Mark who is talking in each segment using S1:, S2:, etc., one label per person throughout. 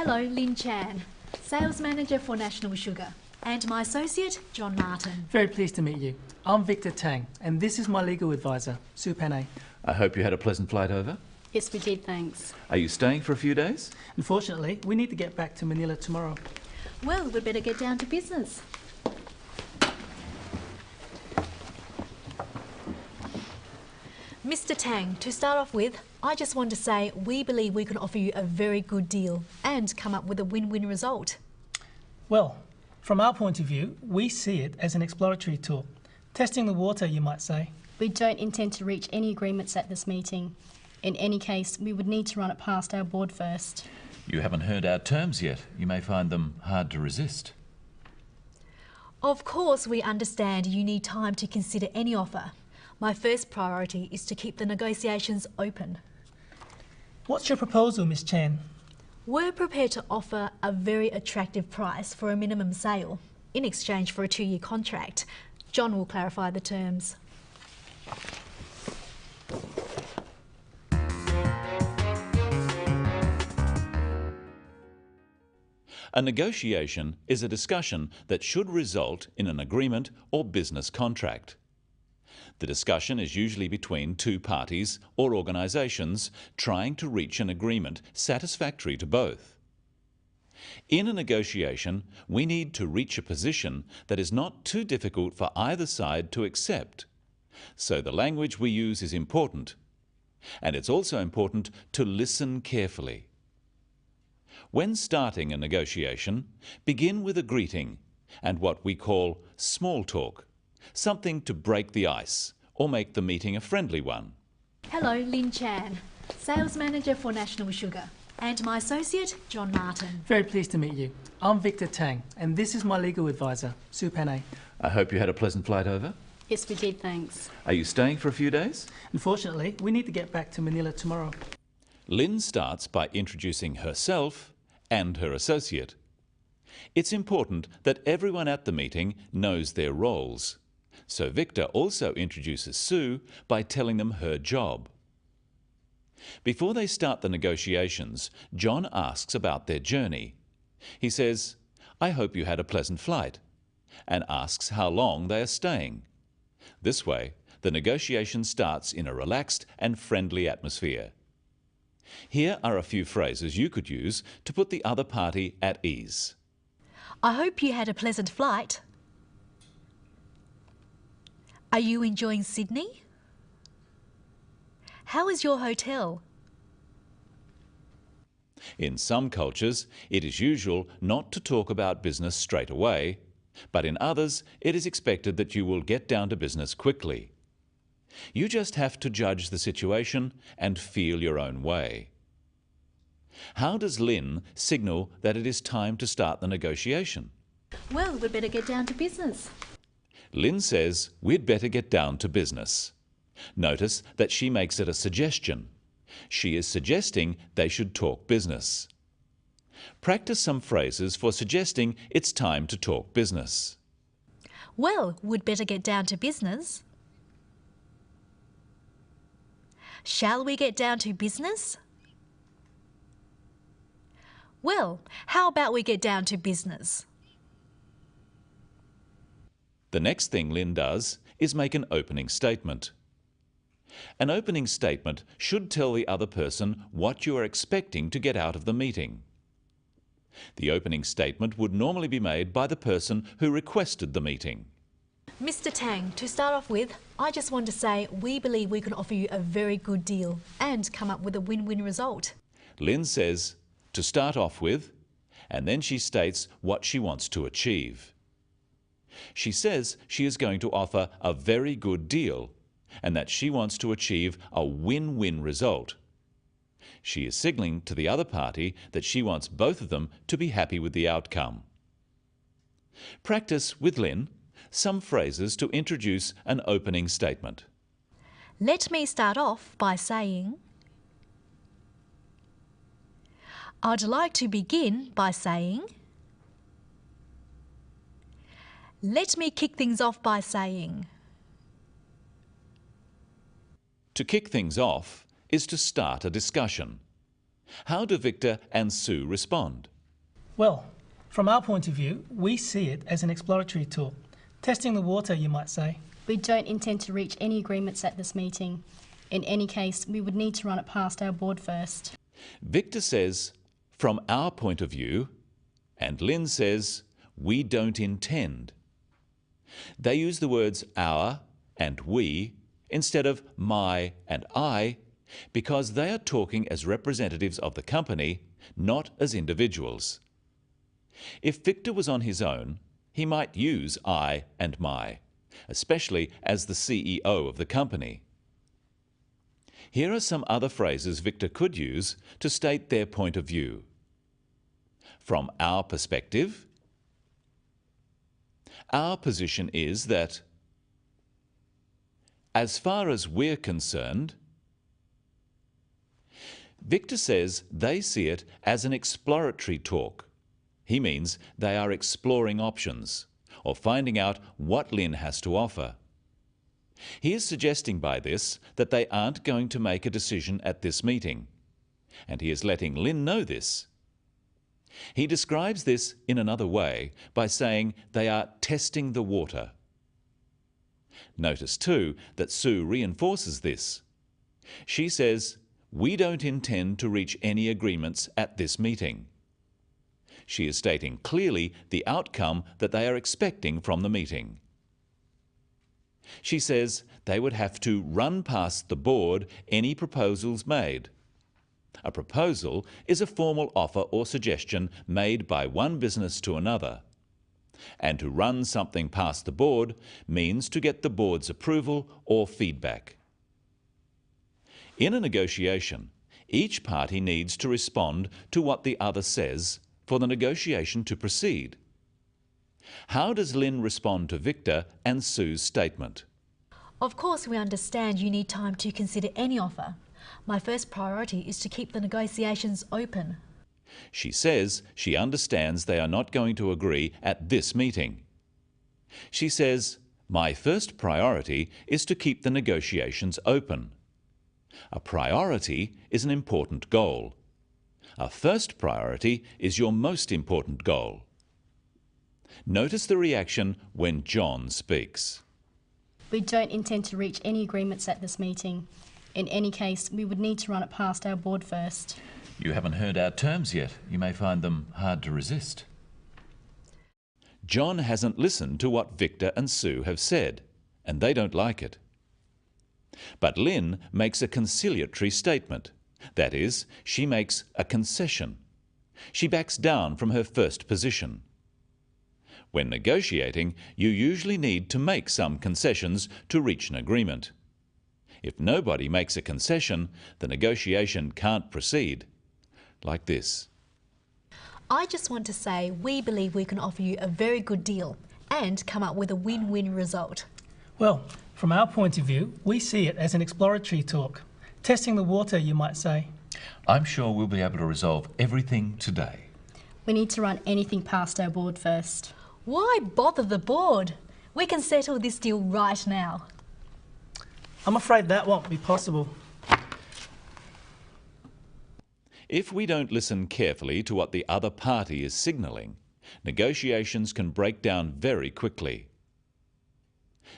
S1: Hello, Lynn Chan, Sales Manager for National Sugar, and my associate, John Martin.
S2: Very pleased to meet you. I'm Victor Tang, and this is my legal advisor, Sue Panay.
S3: I hope you had a pleasant flight over.
S4: Yes, we did, thanks.
S3: Are you staying for a few days?
S2: Unfortunately, we need to get back to Manila tomorrow.
S1: Well, we'd better get down to business. Mr. Tang, to start off with, I just want to say we believe we can offer you a very good deal and come up with a win-win result.
S2: Well, from our point of view, we see it as an exploratory tool. Testing the water, you might say.
S4: We don't intend to reach any agreements at this meeting. In any case, we would need to run it past our board first.
S3: You haven't heard our terms yet. You may find them hard to resist.
S1: Of course, we understand you need time to consider any offer. My first priority is to keep the negotiations open.
S2: What's your proposal, Miss Chan?
S1: We're prepared to offer a very attractive price for a minimum sale in exchange for a 2-year contract. John will clarify the terms.
S3: A negotiation is a discussion that should result in an agreement or business contract. The discussion is usually between two parties or organisations trying to reach an agreement satisfactory to both. In a negotiation, we need to reach a position that is not too difficult for either side to accept. So the language we use is important, and it's also important to listen carefully. When starting a negotiation, begin with a greeting and what we call small talk, something to break the ice or make the meeting a friendly one.
S1: Hello, Lynn Chan, Sales Manager for National Sugar, and my associate, John Martin.
S2: Very pleased to meet you. I'm Victor Tang, and this is my legal advisor, Sue Panay.
S3: I hope you had a pleasant flight over.
S4: Yes, we did, thanks.
S3: Are you staying for a few days?
S2: Unfortunately, we need to get back to Manila tomorrow.
S3: Lynn starts by introducing herself and her associate. It's important that everyone at the meeting knows their roles. So Victor also introduces Sue by telling them her job. Before they start the negotiations, John asks about their journey. He says, "I hope you had a pleasant flight," and asks how long they are staying. This way, the negotiation starts in a relaxed and friendly atmosphere. Here are a few phrases you could use to put the other party at ease.
S1: I hope you had a pleasant flight. Are you enjoying Sydney? How is your hotel?
S3: In some cultures, it is usual not to talk about business straight away, but in others, it is expected that you will get down to business quickly. You just have to judge the situation and feel your own way. How does Lynn signal that it is time to start the negotiation?
S1: Well, we'd better get down to business.
S3: Lynn says we'd better get down to business. Notice that she makes it a suggestion. She is suggesting they should talk business. Practice some phrases for suggesting it's time to talk business.
S1: Well, we'd better get down to business. Shall we get down to business? Well, how about we get down to business?
S3: The next thing Lynn does is make an opening statement. An opening statement should tell the other person what you are expecting to get out of the meeting. The opening statement would normally be made by the person who requested the meeting.
S1: Mr. Tang, to start off with, I just want to say we believe we can offer you a very good deal and come up with a win-win result.
S3: Lynn says, to start off with, and then she states what she wants to achieve. She says she is going to offer a very good deal and that she wants to achieve a win-win result. She is signalling to the other party that she wants both of them to be happy with the outcome. Practice with Lynn some phrases to introduce an opening statement.
S1: Let me start off by saying, I'd like to begin by saying, let me kick things off by saying.
S3: To kick things off is to start a discussion. How do Victor and Sue respond?
S2: Well, from our point of view, we see it as an exploratory tool. Testing the water, you might say.
S4: We don't intend to reach any agreements at this meeting. In any case, we would need to run it past our board first.
S3: Victor says, from our point of view, and Lynn says, we don't intend. They use the words our and we instead of my and I because they are talking as representatives of the company, not as individuals. If Victor was on his own, he might use I and my, especially as the CEO of the company. Here are some other phrases Victor could use to state their point of view. From our perspective, our position is that, as far as we're concerned, Victor says they see it as an exploratory talk. He means they are exploring options or finding out what Lynn has to offer. He is suggesting by this that they aren't going to make a decision at this meeting, and he is letting Lynn know this. He describes this in another way by saying they are testing the water. Notice too that Sue reinforces this. She says, we don't intend to reach any agreements at this meeting. She is stating clearly the outcome that they are expecting from the meeting. She says they would have to run past the board any proposals made. A proposal is a formal offer or suggestion made by one business to another. And to run something past the board means to get the board's approval or feedback. In a negotiation, each party needs to respond to what the other says for the negotiation to proceed. How does Lynn respond to Victor and Sue's statement?
S1: Of course, we understand you need time to consider any offer. My first priority is to keep the negotiations open.
S3: She says she understands they are not going to agree at this meeting. She says, my first priority is to keep the negotiations open. A priority is an important goal. A first priority is your most important goal. Notice the reaction when John speaks.
S4: We don't intend to reach any agreements at this meeting. In any case, we would need to run it past our board first.
S3: You haven't heard our terms yet. You may find them hard to resist. John hasn't listened to what Victor and Sue have said, and they don't like it. But Lynn makes a conciliatory statement. That is, she makes a concession. She backs down from her first position. When negotiating, you usually need to make some concessions to reach an agreement. If nobody makes a concession, the negotiation can't proceed. Like this.
S1: I just want to say we believe we can offer you a very good deal and come up with a win-win result.
S2: Well, from our point of view, we see it as an exploratory talk. Testing the water, you might say.
S3: I'm sure we'll be able to resolve everything today.
S4: We need to run anything past our board first.
S1: Why bother the board? We can settle this deal right now.
S2: I'm afraid that won't be possible.
S3: If we don't listen carefully to what the other party is signalling, negotiations can break down very quickly.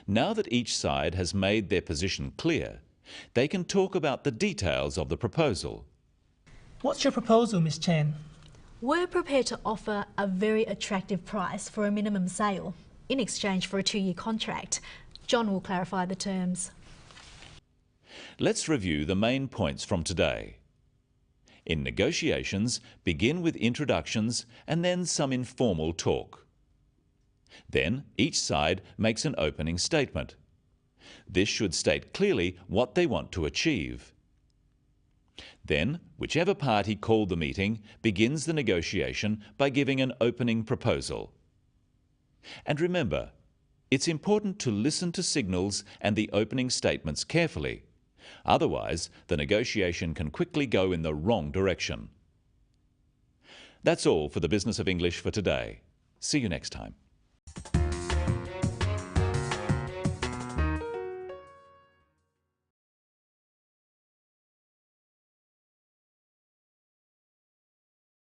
S3: Now that each side has made their position clear, they can talk about the details of the proposal.
S2: What's your proposal, Miss Chan?
S1: We're prepared to offer a very attractive price for a minimum sale in exchange for a 2-year contract. John will clarify the terms.
S3: Let's review the main points from today. In negotiations, begin with introductions and then some informal talk. Then each side makes an opening statement. This should state clearly what they want to achieve. Then, whichever party called the meeting begins the negotiation by giving an opening proposal. And remember, it's important to listen to signals and the opening statements carefully. Otherwise, the negotiation can quickly go in the wrong direction. That's all for the Business of English for today. See you next time.